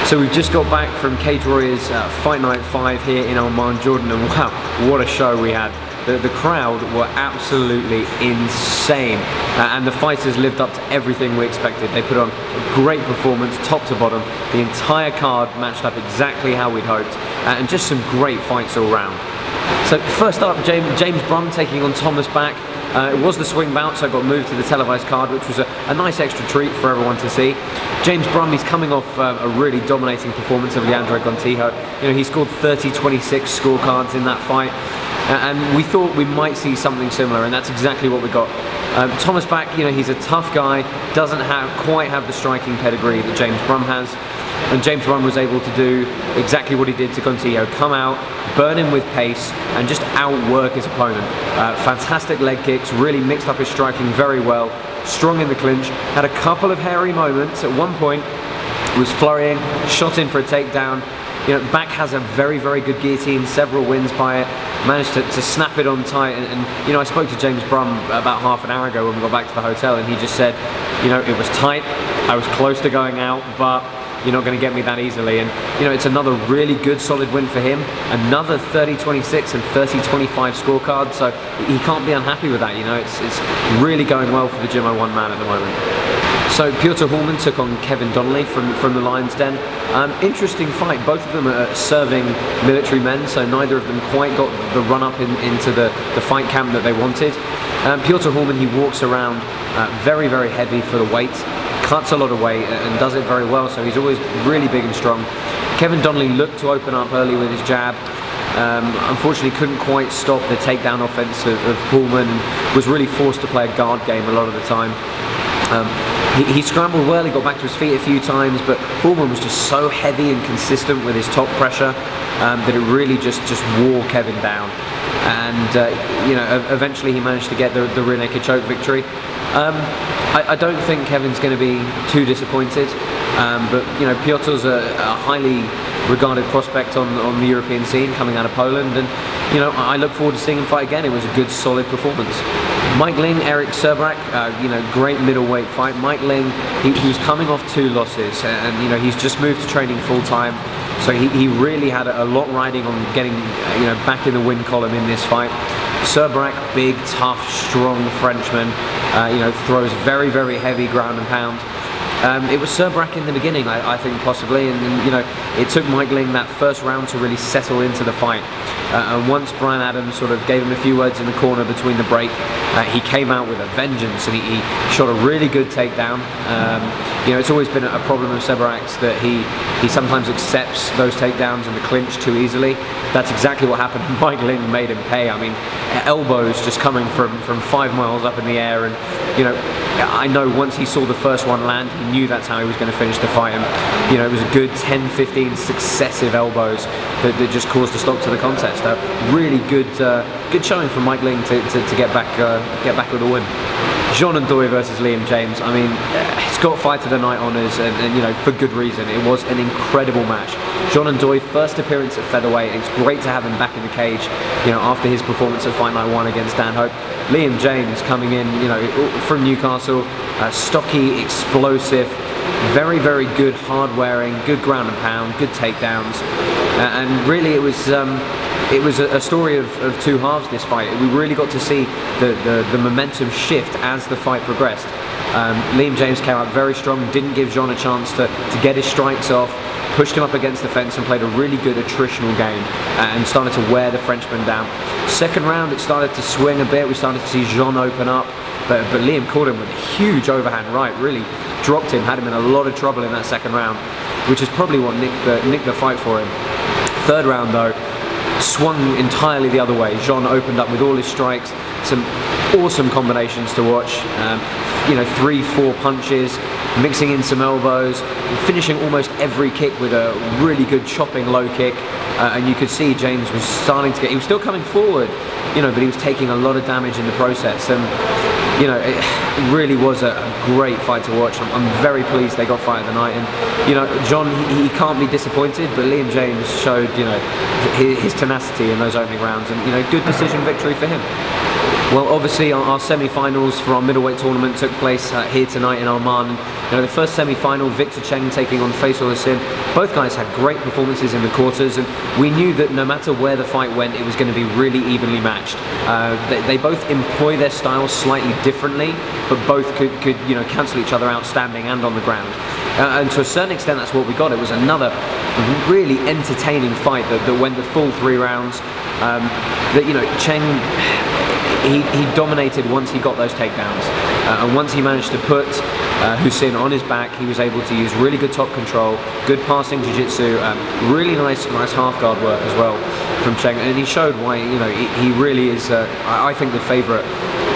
So we've just got back from Cage Warriors Fight Night 5 here in Amman, Jordan, and wow, what a show we had. The crowd were absolutely insane, and the fighters lived up to everything we expected. They put on a great performance, top to bottom. The entire card matched up exactly how we'd hoped, and just some great fights all round. So first up, James Brum taking on Thomas Back. It was the swing bout, so it got moved to the televised card, which was a nice extra treat for everyone to see. James Brum, he's coming off a really dominating performance of Leandro Gontijo. You know, he scored 30-26 scorecards in that fight, and we thought we might see something similar, and that's exactly what we got. Thomas Back, you know, he's a tough guy, doesn't quite have the striking pedigree that James Brum has. And James Brum was able to do exactly what he did to Gontijo, come out, burn him with pace, and just outwork his opponent. Fantastic leg kicks, really mixed up his striking very well, strong in the clinch, had a couple of hairy moments. At one point, was flurrying, shot in for a takedown. You know, Back has a very, very good guillotine, several wins by it, managed to snap it on tight, and you know, I spoke to James Brum about half an hour ago when we got back to the hotel, and he just said, you know, it was tight, I was close to going out, but you're not going to get me that easily. And you know, it's another really good solid win for him, another 30-26 and 30-25 scorecard, so he can't be unhappy with that. You know, it's really going well for the Gym 01 man at the moment. So Hman took on Kevin Donnley from the Lion's Den. Interesting fight. Both of them are serving military men, so neither of them quite got the run up into the fight camp that they wanted. Hman, he walks around very, very heavy for the weight, cuts a lot of weight and does it very well, so he's always really big and strong. Kevin Donnley looked to open up early with his jab. Unfortunately couldn't quite stop the takedown offense of Hman, and was really forced to play a guard game a lot of the time. He scrambled well, he got back to his feet a few times, but Hman was just so heavy and consistent with his top pressure that it really just wore Kevin down. And you know, eventually he managed to get the rear naked choke victory. I don't think Kevin's going to be too disappointed, but you know, Piotr's a highly regarded prospect on the European scene, coming out of Poland, and you know, I look forward to seeing him fight again. It was a good, solid performance. Mike Ling, Eric Serbrak, you know, great middleweight fight. Mike Ling, he was coming off 2 losses, and you know, he's just moved to training full time, so he really had a lot riding on getting you know, back in the win column in this fight. Serbrak, big, tough, strong Frenchman, you know, throws very, very heavy ground and pound. It was Serbrak in the beginning, I think, possibly, and you know, it took Mike Ling that first round to really settle into the fight. And once Brian Adams sort of gave him a few words in the corner between the break, he came out with a vengeance, and he shot a really good takedown. You know, it's always been a problem of Serbrak's that he sometimes accepts those takedowns in the clinch too easily. That's exactly what happened. Mike Ling made him pay. I mean, elbows just coming from 5 miles up in the air, and you know, I know once he saw the first one land, he knew that's how he was going to finish the fight. And you know, it was a good 10-15 successive elbows that just caused a stop to the contest. Really good showing from Mike Ling to get back with a win. Jean Ando versus Liam James. I mean, it's got Fight of the Night honours, and you know, for good reason. It was an incredible match. Jean Ando, first appearance at featherweight. It's great to have him back in the cage, you know, after his performance at Fight Night 1 against Dan Hope. Liam James coming in, you know, from Newcastle, stocky, explosive, very, very good hard-wearing, good ground and pound, good takedowns, and really it was a story of 2 halves, this fight. We really got to see the momentum shift as the fight progressed. Liam James came out very strong, didn't give Jean a chance to get his strikes off, pushed him up against the fence and played a really good attritional game, and started to wear the Frenchman down. Second round, it started to swing a bit. We started to see Jean open up, but Liam caught him with a huge overhand right, really dropped him, had him in a lot of trouble in that second round, which is probably what nicked the fight for him. Third round though, swung entirely the other way. Jean opened up with all his strikes, some awesome combinations to watch, you know, 3-4 punches, mixing in some elbows, finishing almost every kick with a really good chopping low kick, and you could see James was starting to he was still coming forward, you know, but he was taking a lot of damage in the process, and you know, it really was a great fight to watch. I'm very pleased they got Fight of the Night, and you know, John, he can't be disappointed, but Liam James showed, you know, his tenacity in those opening rounds, and you know, good decision victory for him. Well, obviously our semi-finals for our middleweight tournament took place here tonight in Amman. The first semi-final, Victor Chen taking on Faisal Hussein. Both guys had great performances in the quarters, and we knew that no matter where the fight went, it was going to be really evenly matched. They both employ their styles slightly differently, but both could cancel each other out standing and on the ground. And to a certain extent, that's what we got. It was another really entertaining fight that went the full 3 rounds. Chen, he dominated once he got those takedowns, and once he managed to put Hussein on his back, he was able to use really good top control, good passing jiu-jitsu, really nice half guard work as well from Chen, and he showed why he really is I think the favourite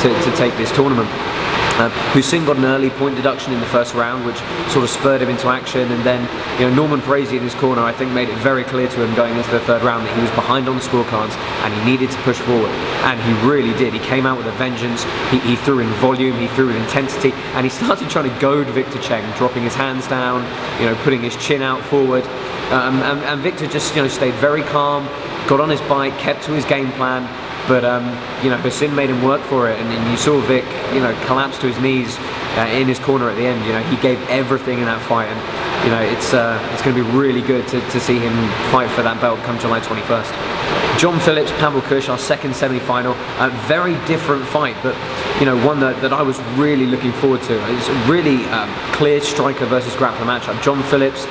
to take this tournament. Hussein got an early point deduction in the first round, which sort of spurred him into action, and then Norman Prazy in his corner, I think, made it very clear to him going into the 3rd round that he was behind on the scorecards and he needed to push forward, and he really did. He came out with a vengeance. He threw in volume, he threw in intensity, and he started trying to goad Victor Chen, dropping his hands down, putting his chin out forward, and Victor just stayed very calm, got on his bike, kept to his game plan. But Hussein made him work for it, and you saw Vic, collapse to his knees in his corner at the end. He gave everything in that fight, and it's going to be really good to see him fight for that belt come July 21st. John Phillips, Pavel Kush, our second semi-final. A very different fight, but one that I was really looking forward to. It's a really clear striker versus grappler matchup. John Phillips,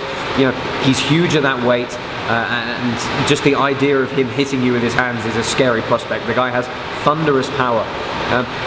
he's huge at that weight. And just the idea of him hitting you with his hands is a scary prospect. The guy has thunderous power.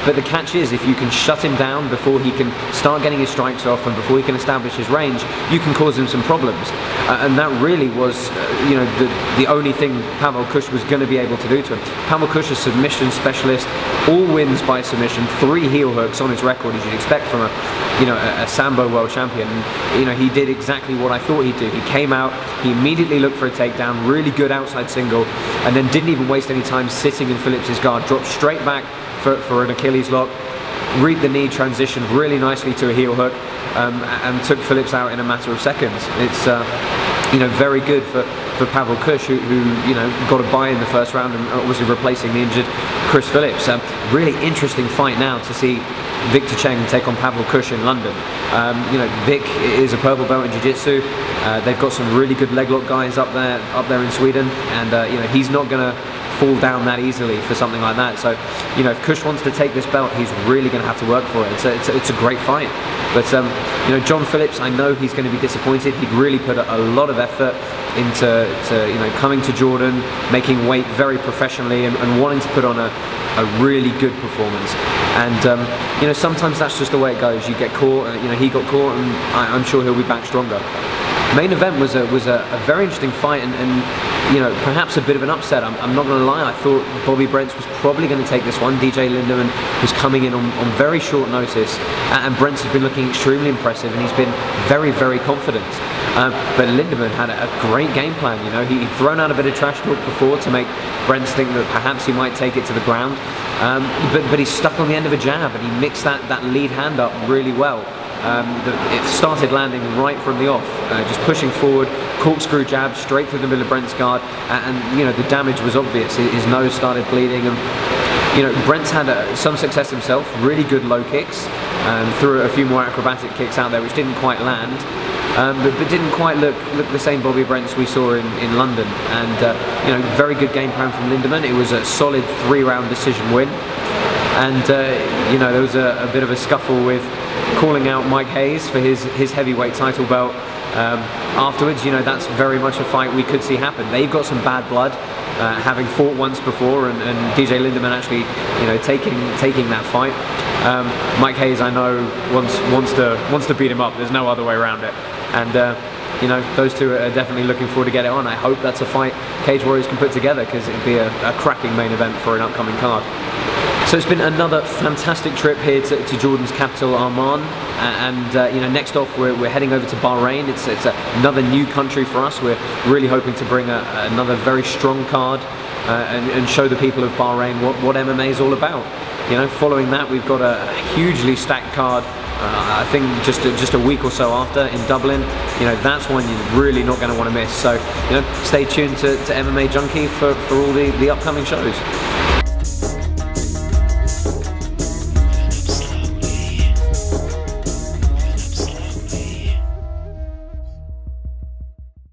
But the catch is, if you can shut him down before he can start getting his strikes off and before he can establish his range, you can cause him some problems. And that really was, the only thing Pavel Kush was going to be able to do to him. Pavel Kush, a submission specialist, all wins by submission, 3 heel hooks on his record, as you'd expect from a Sambo world champion. And, he did exactly what I thought he'd do. He came out, he immediately looked for a takedown, really good outside single, and then didn't even waste any time sitting in Phillips' guard, dropped straight back for an Achilles lock, read the knee, transitioned really nicely to a heel hook, and took Phillips out in a matter of seconds. It's very good for Pavel Kush, who got a bye in the 1st round and obviously replacing the injured Chris Phillips. Really interesting fight now to see Victor Chen take on Pavel Kush in London. Vic is a purple belt in jiu-jitsu. They've got some really good leg lock guys up there in Sweden, and he's not going to fall down that easily for something like that. So if Kush wants to take this belt, he's really going to have to work for it. It's a great fight. But John Phillips, I know he's going to be disappointed. He'd really put a lot of effort into coming to Jordan, making weight very professionally, and wanting to put on a really good performance. And sometimes that's just the way it goes. You get caught. He got caught, and I'm sure he'll be back stronger. Main event was a very interesting fight, and perhaps a bit of an upset. I'm not going to lie, I thought Bobby Brent was probably going to take this one. DJ Linderman was coming in on very short notice, and Brent has been looking extremely impressive, and he's been very, very confident. But Linderman had a great game plan. He'd thrown out a bit of trash talk before to make Brent think that perhaps he might take it to the ground, but he stuck on the end of a jab, and he mixed that lead hand up really well. It started landing right from the off, just pushing forward, corkscrew jab straight through the middle of Brent's guard, and the damage was obvious. His nose started bleeding, and Brent's had some success himself, really good low kicks, threw a few more acrobatic kicks out there which didn't quite land, but didn't quite look the same Bobby Brents we saw in London. And very good game plan from Linderman. It was a solid 3-round decision win, and there was a bit of a scuffle with calling out Mike Hayes for his heavyweight title belt. Afterwards, that's very much a fight we could see happen. They've got some bad blood, having fought once before, and DJ Linderman actually, taking that fight. Mike Hayes, I know, wants to beat him up. There's no other way around it. And those two are definitely looking forward to get it on. I hope that's a fight Cage Warriors can put together, because it'd be a cracking main event for an upcoming card. So it's been another fantastic trip here to Jordan's capital, Amman, and next off we're heading over to Bahrain. It's another new country for us. We're really hoping to bring another very strong card and show the people of Bahrain what MMA is all about. Following that, we've got a hugely stacked card. I think just a week or so after in Dublin. That's one you're really not going to want to miss. So stay tuned to MMA Junkie for all the upcoming shows.